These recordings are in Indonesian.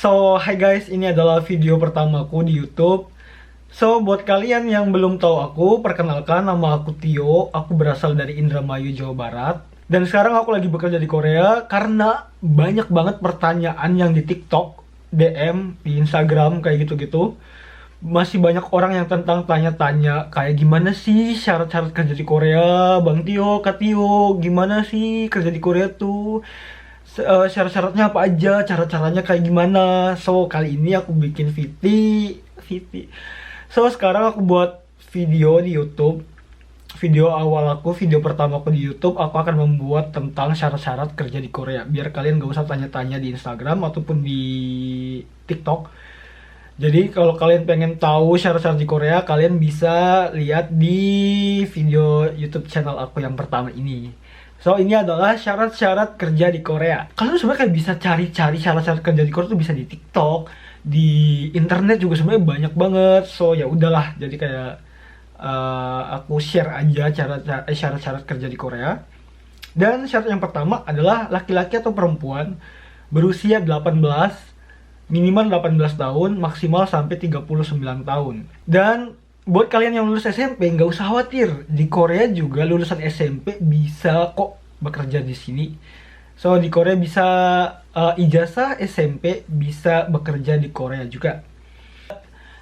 Hai guys, ini adalah video pertamaku di YouTube. Buat kalian yang belum tahu aku, perkenalkan nama aku Tio. Aku berasal dari Indramayu, Jawa Barat. Dan sekarang aku lagi bekerja di Korea karena banyak banget pertanyaan yang di TikTok, DM, di Instagram kayak gitu-gitu. Masih banyak orang yang tentang tanya-tanya kayak gimana sih syarat-syarat kerja di Korea, Bang Tio, Kak Tio, gimana sih kerja di Korea tuh? Syarat-syaratnya apa aja, cara-caranya kayak gimana. Kali ini aku bikin VT. Sekarang aku buat video di YouTube. Video pertama aku di YouTube, aku akan membuat tentang syarat-syarat kerja di Korea. Biar kalian gak usah tanya-tanya di Instagram ataupun di TikTok. Jadi kalau kalian pengen tahu syarat-syarat di Korea, kalian bisa lihat di video YouTube channel aku yang pertama ini. Ini adalah syarat-syarat kerja di Korea. Kalian sebenarnya kayak bisa cari-cari syarat-syarat kerja di Korea tuh bisa di TikTok, di internet juga sebenarnya banyak banget. Ya udahlah. Jadi kayak aku share aja syarat-syarat kerja di Korea. Dan syarat yang pertama adalah laki-laki atau perempuan berusia 18, minimal 18 tahun, maksimal sampai 39 tahun. Dan buat kalian yang lulus SMP, nggak usah khawatir. Di Korea juga lulusan SMP bisa kok bekerja di sini. Di Korea bisa ijazah SMP bisa bekerja di Korea juga.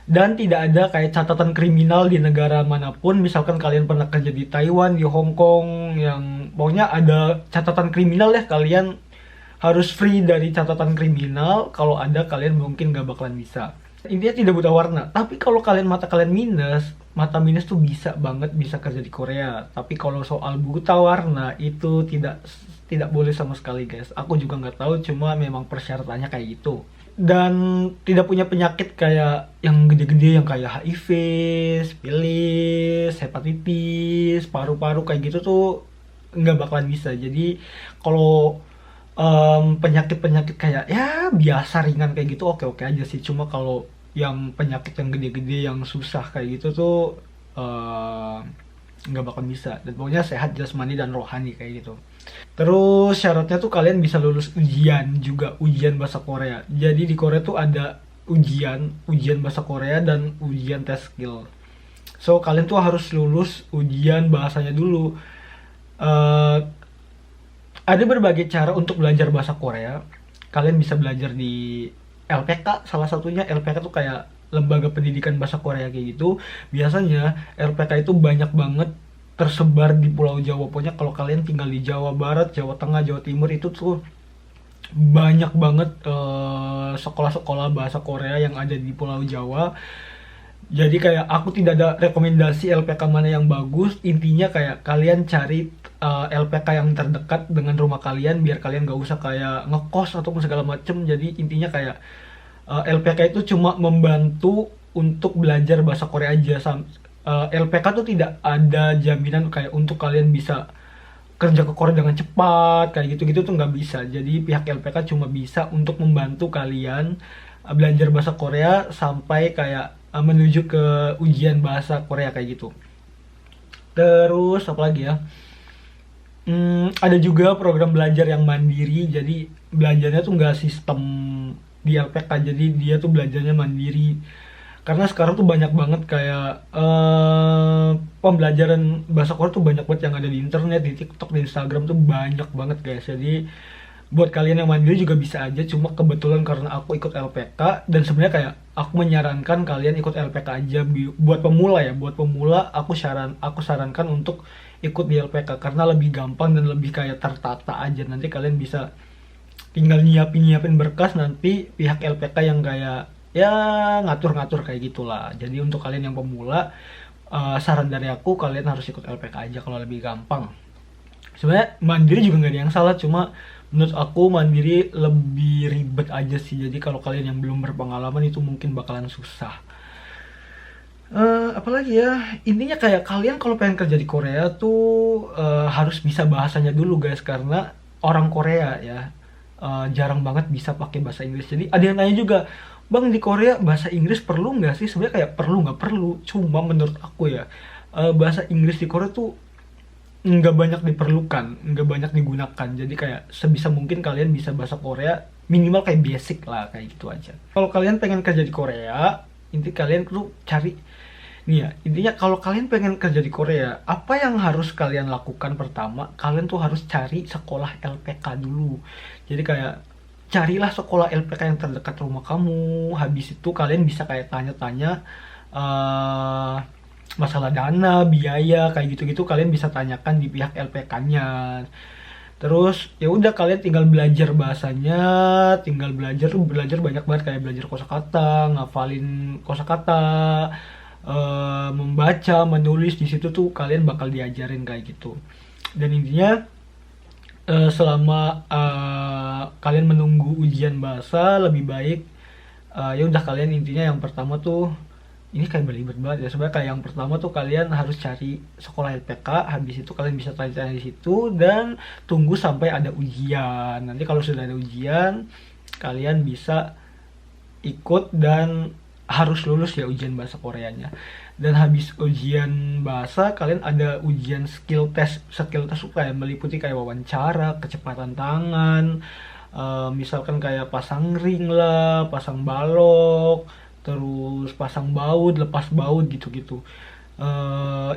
Dan tidak ada kayak catatan kriminal di negara manapun. Misalkan kalian pernah kerja di Taiwan, di Hong Kong, yang pokoknya ada catatan kriminal ya, kalian harus free dari catatan kriminal. Kalau ada, kalian mungkin gak bakalan bisa. Intinya tidak buta warna. Tapi kalau mata kalian minus, mata minus tuh bisa banget bisa kerja di Korea. Tapi kalau soal buta warna itu tidak boleh sama sekali guys. Aku juga nggak tahu, cuma memang persyaratannya kayak gitu. Dan tidak punya penyakit kayak yang gede-gede yang kayak HIV, sifilis, hepatitis, paru-paru kayak gitu tuh nggak bakalan bisa. Jadi kalau penyakit-penyakit kayak ya biasa ringan kayak gitu oke-oke aja sih. Cuma kalau yang penyakit yang gede-gede yang susah kayak gitu tuh nggak bakal bisa. Dan pokoknya sehat jasmani dan rohani kayak gitu. Terus syaratnya tuh kalian bisa lulus ujian juga, ujian bahasa Korea. Jadi di Korea tuh ada ujian bahasa Korea dan ujian tes skill. Kalian tuh harus lulus ujian bahasanya dulu. Eh, ada berbagai cara untuk belajar bahasa Korea. Kalian bisa belajar di LPK, salah satunya. LPK tuh kayak lembaga pendidikan bahasa Korea kayak gitu. Biasanya LPK itu banyak banget tersebar di Pulau Jawa. Pokoknya kalau kalian tinggal di Jawa Barat, Jawa Tengah, Jawa Timur itu tuh banyak banget sekolah-sekolah bahasa Korea yang ada di Pulau Jawa. Jadi kayak aku tidak ada rekomendasi LPK mana yang bagus. Intinya kayak kalian cari LPK yang terdekat dengan rumah kalian biar kalian gak usah kayak ngekos ataupun segala macem. Jadi intinya kayak LPK itu cuma membantu untuk belajar bahasa Korea aja. LPK tuh tidak ada jaminan kayak untuk kalian bisa kerja ke Korea dengan cepat kayak gitu-gitu tuh nggak bisa. Jadi pihak LPK cuma bisa untuk membantu kalian belajar bahasa Korea sampai kayak menuju ke ujian bahasa Korea kayak gitu. Terus apa lagi ya? Ada juga program belajar yang mandiri. Jadi belajarnya tuh nggak sistem di LPK. Jadi dia tuh belajarnya mandiri. Karena sekarang tuh banyak banget kayak pembelajaran bahasa Korea tuh banyak banget yang ada di internet, di TikTok, di Instagram tuh banyak banget guys. Jadi buat kalian yang mandiri juga bisa aja. Cuma kebetulan karena aku ikut LPK, dan sebenarnya kayak aku menyarankan kalian ikut LPK aja buat pemula ya. Buat pemula aku sarankan untuk ikut di LPK karena lebih gampang dan lebih kayak tertata aja. Nanti kalian bisa tinggal nyiapin berkas, nanti pihak LPK yang kayak ya ngatur-ngatur kayak gitulah. Jadi untuk kalian yang pemula, saran dari aku kalian harus ikut LPK aja kalau lebih gampang. Sebenarnya mandiri juga nggak ada yang salah, cuma menurut aku mandiri lebih ribet aja sih. Jadi kalau kalian yang belum berpengalaman itu mungkin bakalan susah. Apalagi ya, intinya kayak kalian kalau pengen kerja di Korea tuh harus bisa bahasanya dulu guys, karena orang Korea ya jarang banget bisa pakai bahasa Inggris. Jadi ada yang nanya juga, Bang, di Korea bahasa Inggris perlu nggak sih? Sebenarnya kayak perlu nggak perlu. Cuma menurut aku ya, bahasa Inggris di Korea tuh nggak banyak diperlukan, nggak banyak digunakan. Jadi kayak sebisa mungkin kalian bisa bahasa Korea minimal kayak basic lah, kayak gitu aja. Kalau kalian pengen kerja di Korea, inti kalian tuh cari nih ya, intinya kalau kalian pengen kerja di Korea, apa yang harus kalian lakukan? Pertama, kalian tuh harus cari sekolah LPK dulu. Jadi kayak carilah sekolah LPK yang terdekat rumah kamu. Habis itu kalian bisa kayak tanya-tanya eh, masalah dana, biaya, kayak gitu-gitu kalian bisa tanyakan di pihak LPK-nya. Terus ya udah kalian tinggal belajar bahasanya, tinggal belajar tuh belajar banyak banget kayak belajar kosakata, ngafalin kosakata, membaca, menulis di situ tuh kalian bakal diajarin kayak gitu. Dan intinya selama kalian menunggu ujian bahasa lebih baik ya udah kalian intinya yang pertama tuh ini kayak berlibat banget ya sebenarnya. Kayak yang pertama tuh kalian harus cari sekolah LPK, habis itu kalian bisa tanya-tanya di situ dan tunggu sampai ada ujian. Nanti kalau sudah ada ujian kalian bisa ikut dan harus lulus ya ujian bahasa Koreanya. Dan habis ujian bahasa kalian ada ujian skill test. Skill test tuh kayak meliputi kayak wawancara, kecepatan tangan, misalkan kayak pasang ring lah, pasang balok, terus pasang baut, lepas baut gitu-gitu.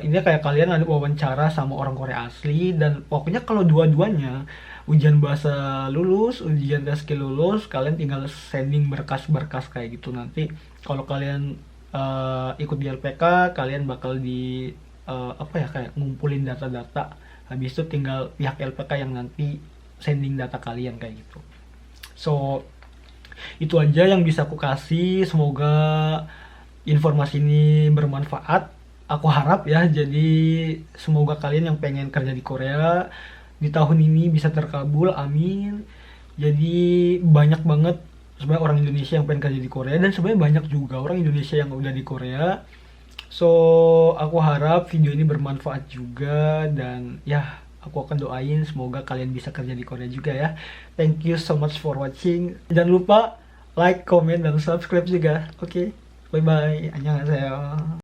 Ini kayak kalian ada wawancara sama orang Korea asli, dan pokoknya kalau dua-duanya ujian bahasa lulus, ujian tes skill lulus, kalian tinggal sending berkas-berkas kayak gitu. Nanti kalau kalian ikut di LPK, kalian bakal di apa ya, kayak ngumpulin data-data. Habis itu tinggal pihak LPK yang nanti sending data kalian kayak gitu. So itu aja yang bisa aku kasih. Semoga informasi ini bermanfaat. Aku harap ya, jadi semoga kalian yang pengen kerja di Korea di tahun ini bisa terkabul, amin. Jadi banyak banget sebenarnya orang Indonesia yang pengen kerja di Korea, dan sebenarnya banyak juga orang Indonesia yang udah di Korea. So aku harap video ini bermanfaat juga, dan ya aku akan doain semoga kalian bisa kerja di Korea juga ya. Thank you so much for watching. Jangan lupa like, comment, dan subscribe juga. Oke, bye bye. Annyeonghaseyo.